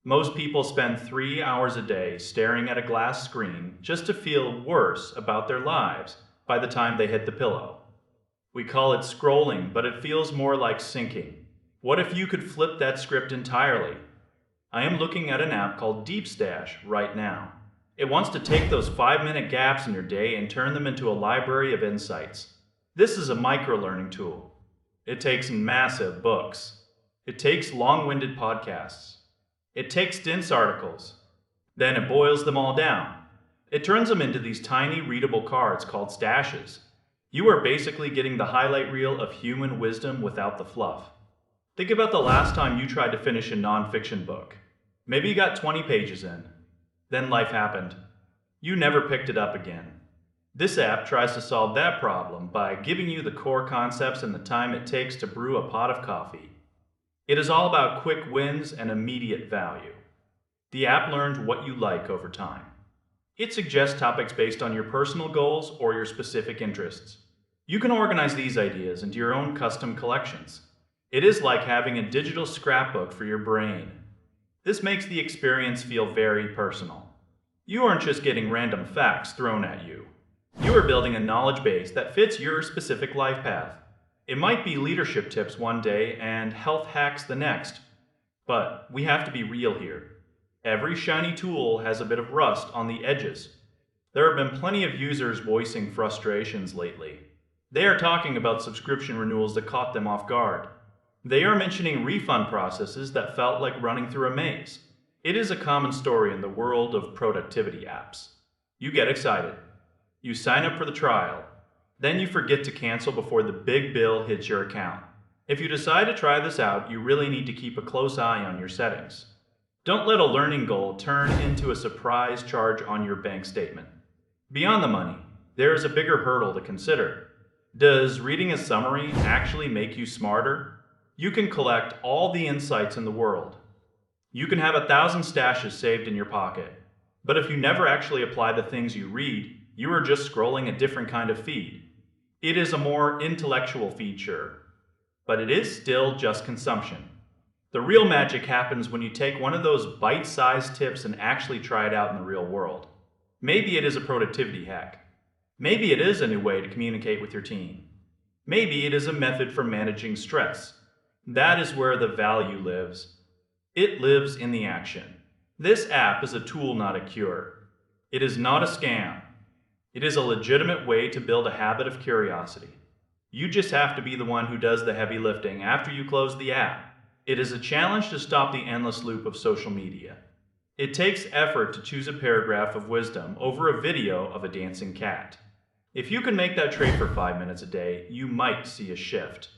Most people spend 3 hours a day staring at a glass screen just to feel worse about their lives by the time they hit the pillow. We call it scrolling, but it feels more like sinking. What if you could flip that script entirely? I am looking at an app called Deepstash right now. It wants to take those 5-minute gaps in your day and turn them into a library of insights. This is a micro-learning tool. It takes massive books. It takes long-winded podcasts. It takes dense articles. Then it boils them all down. It turns them into these tiny readable cards called stashes. You are basically getting the highlight reel of human wisdom without the fluff. Think about the last time you tried to finish a nonfiction book. Maybe you got 20 pages in. Then life happened. You never picked it up again. This app tries to solve that problem by giving you the core concepts and the time it takes to brew a pot of coffee. It is all about quick wins and immediate value. The app learns what you like over time. It suggests topics based on your personal goals or your specific interests. You can organize these ideas into your own custom collections. It is like having a digital scrapbook for your brain. This makes the experience feel very personal. You aren't just getting random facts thrown at you. You are building a knowledge base that fits your specific life path. It might be leadership tips one day and health hacks the next. But we have to be real here. Every shiny tool has a bit of rust on the edges. There have been plenty of users voicing frustrations lately. They are talking about subscription renewals that caught them off guard. They are mentioning refund processes that felt like running through a maze. It is a common story in the world of productivity apps. You get excited. You sign up for the trial. Then you forget to cancel before the big bill hits your account. If you decide to try this out, you really need to keep a close eye on your settings. Don't let a learning goal turn into a surprise charge on your bank statement. Beyond the money, there is a bigger hurdle to consider. Does reading a summary actually make you smarter? You can collect all the insights in the world. You can have 1,000 stashes saved in your pocket. But if you never actually apply the things you read, you are just scrolling a different kind of feed. It is a more intellectual feature, but it is still just consumption. The real magic happens when you take one of those bite-sized tips and actually try it out in the real world. Maybe it is a productivity hack. Maybe it is a new way to communicate with your team. Maybe it is a method for managing stress. That is where the value lives. It lives in the action. This app is a tool, not a cure. It is not a scam. It is a legitimate way to build a habit of curiosity. You just have to be the one who does the heavy lifting after you close the app. It is a challenge to stop the endless loop of social media. It takes effort to choose a paragraph of wisdom over a video of a dancing cat. If you can make that trade for 5 minutes a day, you might see a shift.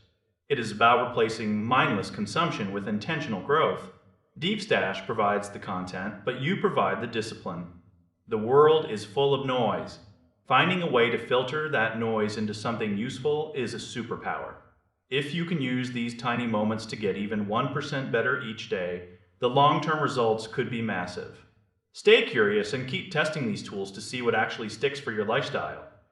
It is about replacing mindless consumption with intentional growth. Deepstash provides the content, but you provide the discipline. The world is full of noise. Finding a way to filter that noise into something useful is a superpower. If you can use these tiny moments to get even 1% better each day, the long-term results could be massive. Stay curious and keep testing these tools to see what actually sticks for your lifestyle.